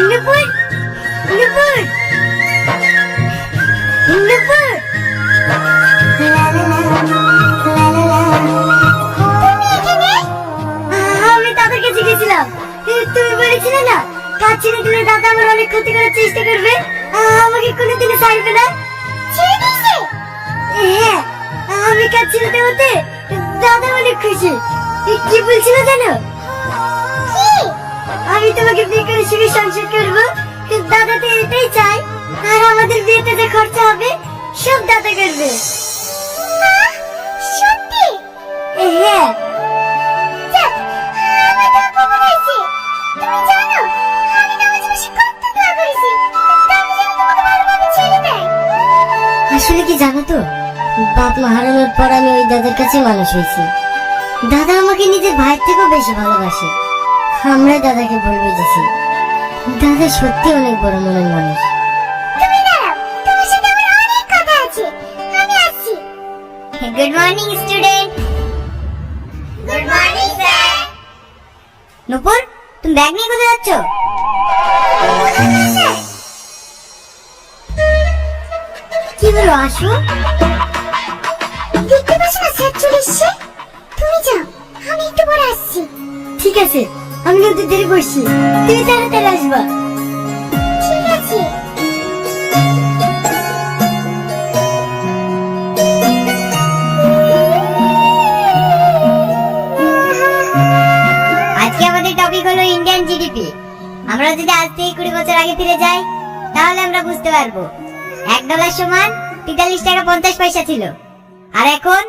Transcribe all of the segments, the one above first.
নুপুর, নুপুর, নুপুর। আমি দাদার কাছে গেছিলাম। তুমি বলেছিলে না কাজ ছেড়ে দিলে দাদা আমার অনেক ক্ষতি করার চেষ্টা করবে, আমাকে কোনোদিনও ছাড়বে না। ছেড়ে দিয়েছে? হ্যাঁ, আমি কাজ ছেড়ে দেওয়াতে দাদা অনেক খুশি। কি বলছিল জানো? আমি তোমাকে বিয়ে করে সুখে সংসার করবো, দাদা তো এটাই চাই। আর আমাদের বিয়েতে যে খরচা হবে সব দাদা করবে। সত্যি? হ্যাঁ। আসলে কি জানো তো, বাপ মা হারানোর পর আমি ওই দাদার কাছে মানুষ হয়েছি। দাদা আমাকে নিজের ভাইয়ের থেকেও বেশি ভালোবাসে। আমরা দাদাকে ভুল বুঝেছি। দাদা সত্যি অনেক বড় মনের মানুষ। তুমি দাঁড়াও, তোমার সাথে আমার অনেক কথা আছে, আমি আসছি। Good morning student. Good morning sir. Nupur, তুমি ব্যাগ নিয়ে কোথায় যাচ্ছ? কি বলো, আসো। দেখতে পাচ্ছ না স্যার চলে এসেছে? তুমি যাও, আমি একটু পরে আসছি। ঠিক আছে, আমি ওদের দেরি করছি, তুমি তাড়াতাড়ি আসবা। ঠিক আছে। আজকে আমাদের টপিক হলো ইন্ডিয়ান জিডিপি। আমরা যদি আজ থেকে 20 বছর আগে ফিরে যাই তাহলে আমরা বুঝতে পারবো $1 সমান 43 টাকা 50 পয়সা ছিল। আর এখন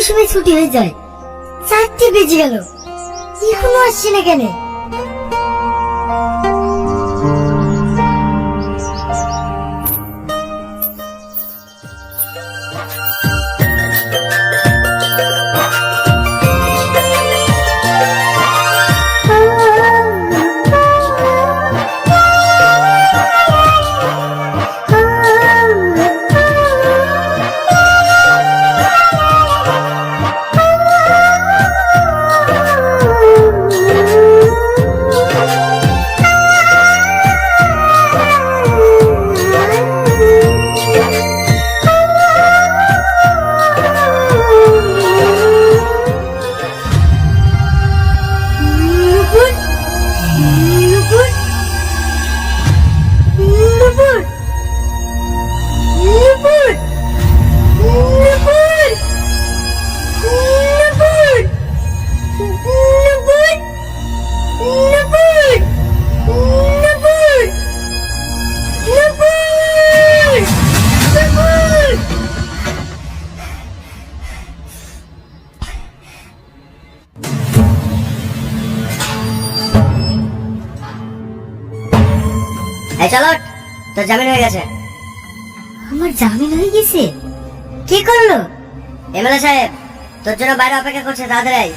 সময় ছুটি হয়ে যায়, 4টে বেজে গেল, এখনো আসছে না কেন? চলো, তোর জামিন হয়ে গেছে। আমার জামিন হয়ে গেছে? কি করলো? এমএলএ সাহেব তোর জন্য বাইরে অপেক্ষা করছে, তাড়াতাড়ি আয়।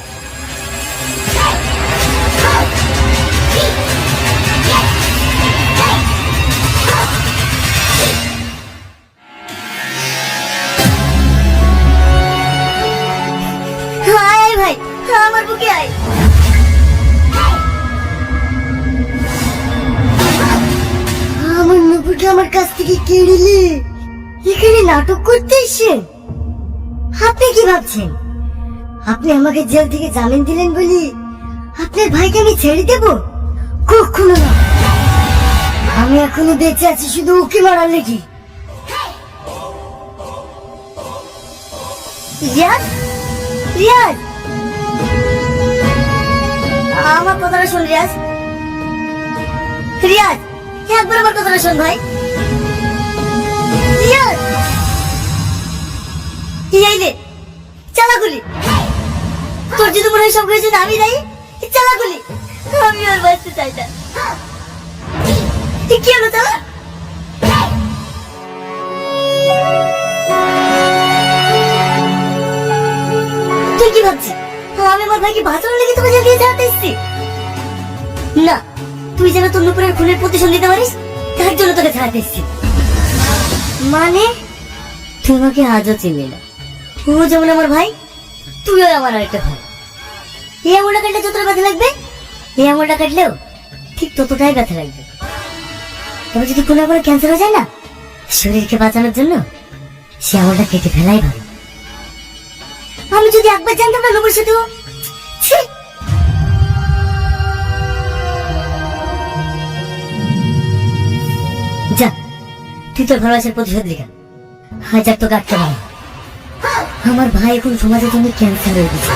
আয় ভাই, আমার বুকে আয়। আমার নুপুরকে আমার কাছ থেকে কেড়ে নিলে এখানে নাটক করতে এসেছেন? আপনি কি ভাবছেন আপনি আমাকে জেল থেকে জামিন দিলেন বলি আপনার ভাইকে আমি ছেড়ে দেব? কখনো না। আমি এখনো বেঁচে আছি শুধু ওকে মারার লেগে। রিয়াজ, রিয়াজ, আমার কথাটা শোন। রিয়াজ, রিয়াজ, একবার আমার কথাটা শোন ভাই। রিয়াজ, এই নে চালাগুলি। তোর যদি মনে হয় সব কিছু আমি দায়ী, চালাগুলি। আমি আর বাঁচতে চাই না। কি হলো চালা? তুই কি ভাবছিস আমি আমার ভাইকে বাঁচানোর লেগে তোকে জেল দিয়ে যাতে এসেছি? না, তুই যেন তোর নুপুরের খুনের প্রতিশোধ নিতে পারিস তার জন্য তোকে ছাড়াতে এসেছি। মানে তুই আমাকে আজও চিনলি না। ও যেমন আমার ভাই, তুইও আমার আরেকটা ভাই। এই আঙুলটা কাটলে যতটা ব্যথা লাগবে, এই আঙুলটা কাটলেও ঠিক ততটাই ব্যথা লাগবে। তবে যদি কোনো আবার ক্যান্সার হয়ে যায় না, শরীরকে বাঁচানোর জন্য সে আঙুলটা কেটে ফেলাই ভালো। আমি যদি একবার জানতাম না নবর সাথে যা, তুই তোর ভালোবাসার প্রতিশোধ লিখা। হাজার তো কাটতে পারে। আমার ভাই এখন সমাজের জন্য ক্যান্সার হয়ে গেছে।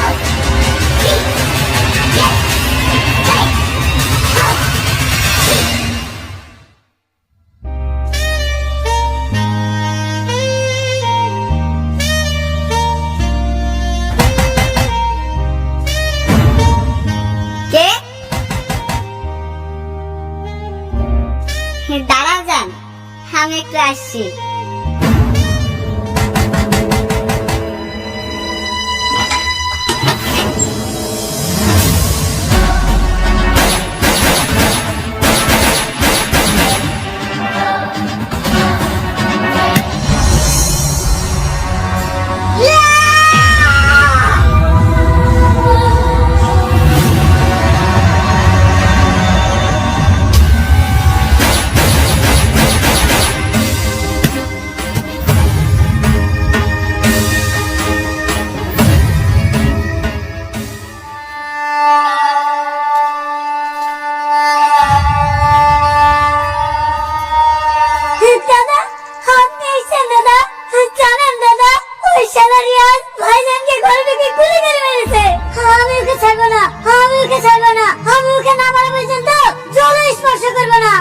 দাঁড়াও যান, আমি একটু আসছি। দাদা, আপনি এসেছেন দাদা। জানেন দাদা, ওই শালা রিয়াজ ভাইজানকে ঘর থেকে গুলি করে মেরেছে। আমি ওকে ছাড়বো না, আমি ওকে ছাড়বো না। আমি ওকে না মারা পর্যন্ত জল স্পর্শ করবো না।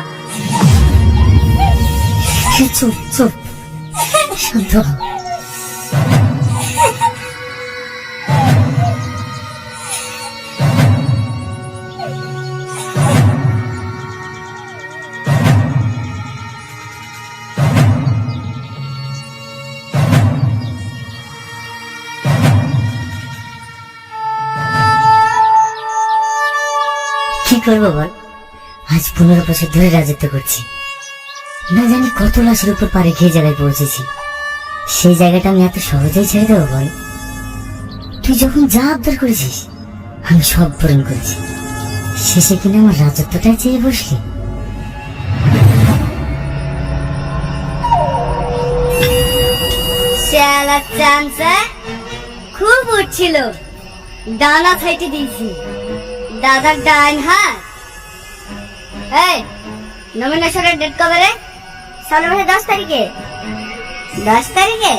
চুপ চুপ, শান্ত হও। কি করবো বল, আজ 15 বছর ধরে রাজত্ব করছি। না জানি কত লাশের উপর পারে খেয়ে জায়গায় পৌঁছেছি। সেই জায়গাটা আমি এত সহজেই ছেড়ে দেবো বল? তুই যখন যা আবদার করেছিস আমি সব পূরণ করেছি, শেষে কিনা আমার রাজত্বটাই চেয়ে বসলি। শালা চামচা খুব উঠছিল, ডানা ফাইটে দিয়েছি। দাদার ডাইন হাত। এই নমিনেশনের ডেট কবে রে? সামনে মাসে 10 তারিখে। 10 তারিখে?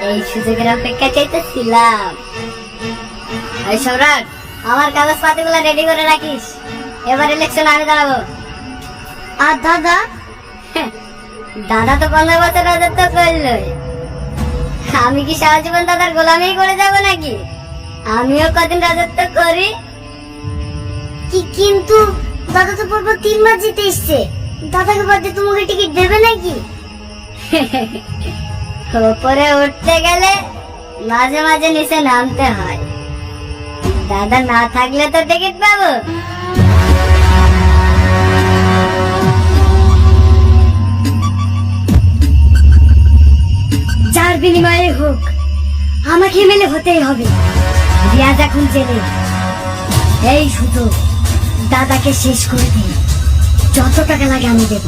এই সুযোগের অপেক্ষা চাইতেছিলাম। এই সম্রাট, আমার কাগজ পাতিগুলো রেডি করে রাখিস, এবার ইলেকশন আমি দাঁড়াবো। আর দাদা? দাদা তো 15 বছর রাজত্ব করলই, আমি কি সারা জীবন দাদার গোলামি করে যাব নাকি? আমিও কদিন রাজত্ব করি। কিন্তু দাদা তো পরপর 3 বার জিতে এসছে। দাদাকে বাদ দিয়ে তোমাকে টিকিট দেবে নাকি? উপরে উঠতে গেলে মাঝে মাঝে নিচে নামতে হয়। দাদা না থাকলে তো টিকিট পাবো। যার বিনিময়ে হোক আমাকে এমএলএ হতেই হবে। রিয়াজ এখন জেলে, এই সুযোগ দাদাকে শেষ করে দে। যত টাকা লাগে আমি দেব।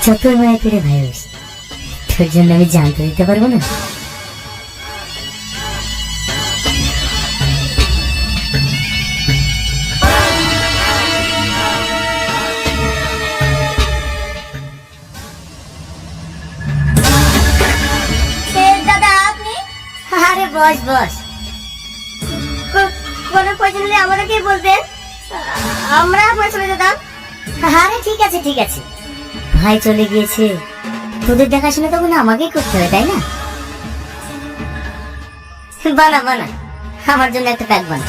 যত মায়া করে ভাই হোস, তোর জন্য আমি জানতে দিতে পারবো না। দাদা আপনি? আরে বস বস। কোনো প্রয়োজন হলে আমাকে বলবেন, আমরা আপনার চলে যেতাম। আরে ঠিক আছে ঠিক আছে, ভাই চলে গিয়েছে, তোদের দেখাশোনা তখন আমাকেই করতে হবে, তাই না? বানা বানা, আমার জন্য একটা প্যাক বানা।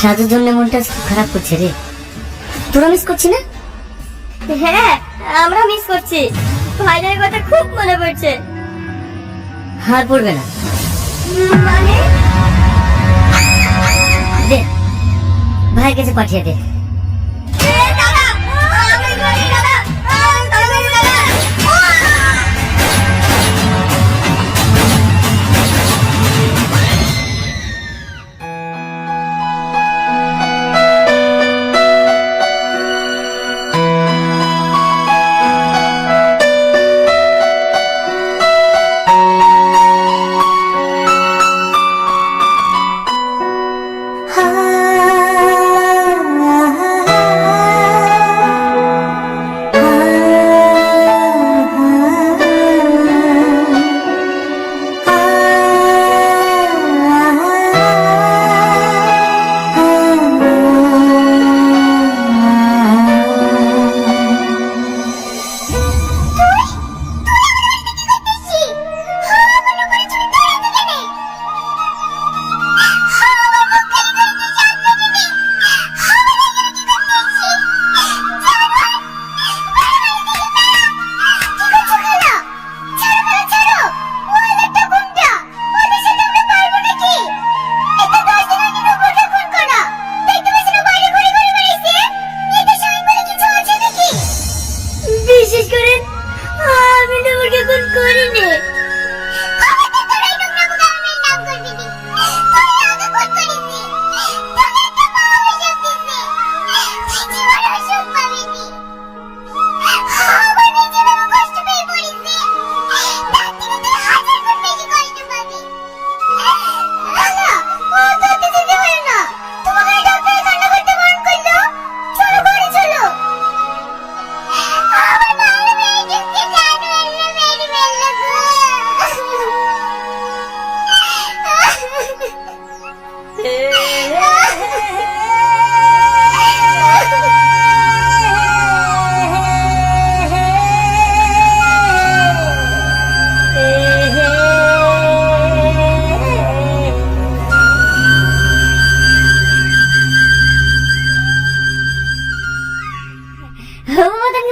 সাজুর জন্য মনটা খুব খারাপ করছে রে, তোরা মিস করছি না? হ্যাঁ, আমরা মিস করছি, ভাইদের কথা খুব মনে পড়ছে। আর পড়বে না, মানে দে ভাইয়ের কাছে পাঠিয়ে দে। বিশেষ করে আমি তোমাকে খুন করিনি।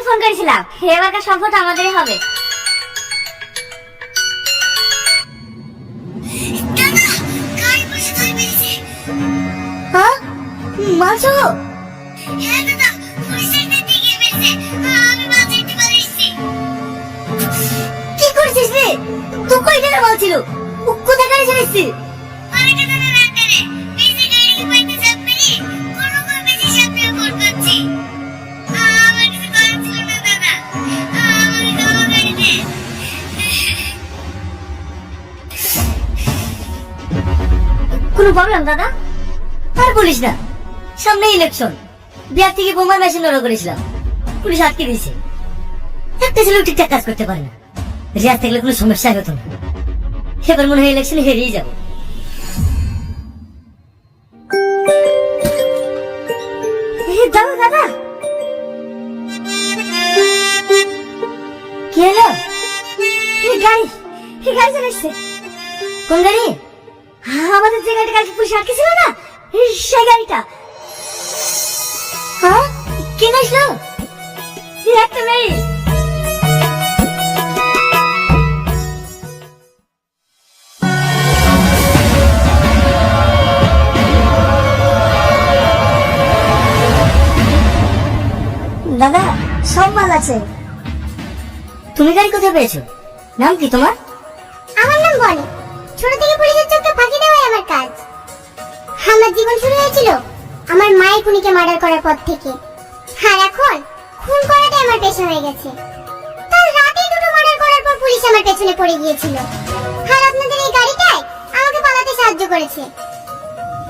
ফোন করেছিলাম, এবারকার সম্পদ আমাদেরই হবে। মাছো কি করছিস রে? তুই কই গেলে বলছিল কোথায় গাড়ি চালাচ্ছি? কোনো প্রবলেম দাদা? আর বলিস না, সামনে ইলেকশন, বিহার থেকে বোমার মেশিন অর্ডার করেছিলাম, পুলিশ আটকে দিয়েছে। একটা ছেলে ঠিকঠাক কাজ করতে পারে না, রিয়াজ থাকলে কোনো সমস্যা হতো না। এবার মনে হয় ইলেকশনে হেরিয়ে যাবো। দাদা দাদা কি হলো? গাড়ি চলে কোন গাড়ি? আমাদের যে গাড়িটা কালকে পুলিশ আটকে ছিল না, সেই গাড়িটা। হ্যাঁ, কে আসলো? একটা মেয়ে। দাদা সব মাল আছে। তুমি গাড়ি কোথায় পেয়েছো? নাম কি তোমার? আমার নাম বনি। ছোট থেকে পুলিশের চোখে ফাঁকি দেওয়াই আমার কাজ। আমার জীবন শুরু হয়েছিল আমার মায়ের খুনিকে মার্ডার করার পর থেকে, আর এখন খুন করাটাই আমার পেশা হয়ে গেছে। কাল রাতে দুটো মার্ডার করার পর পুলিশ আমার পেছনে পড়ে গিয়েছিল, আর আপনাদের এই গাড়িটাই আমাকে পালাতে সাহায্য করেছে।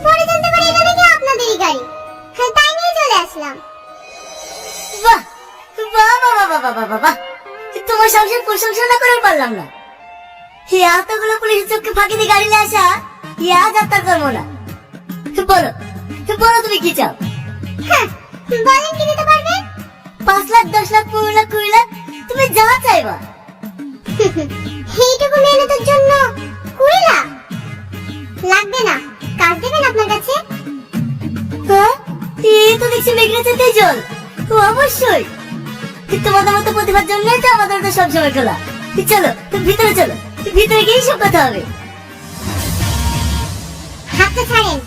পরে জানতে পারি এটা নাকি আপনাদেরই গাড়ি, হ্যাঁ তাই নিয়ে চলে আসলাম। বাহ বাহ বাহ বাহ বাহ বাহ বাহ, তোমার সংসার প্রশংসা না করে পারলাম না। এতগুলো পুলিশের চোখকে ফাঁকি দিয়ে গাড়ি নিয়ে আসা আজ আর তা করবো না। বলো বলো তুমি কি চাও? হ্যাঁ বলেন, কি দিতে পারবেন? 5 লাখ 10 লাখ 15 লাখ 20 লাখ তুমি যা চাইবা। এইটুকু মেহনতের জন্য 20 লাখ লাগবে না। কাজ দেবেন আপনার কাছে? হ্যাঁ এই তো দেখছি মেঘনা চেতে জল। ও অবশ্যই, তোমাদের মতো প্রতিভার জন্যই তো আমাদের তো সবসময় খোলা। চলো ভিতরে চলো, ভিতরে গিয়ে সব কথা হবে। হাতটা ছাড়েন।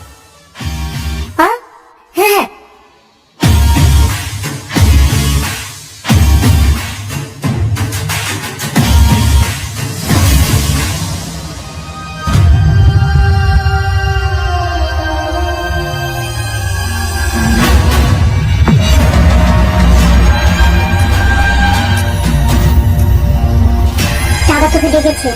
হ্যাঁ হ্যাঁ দাদা তোকে ডেকেছে।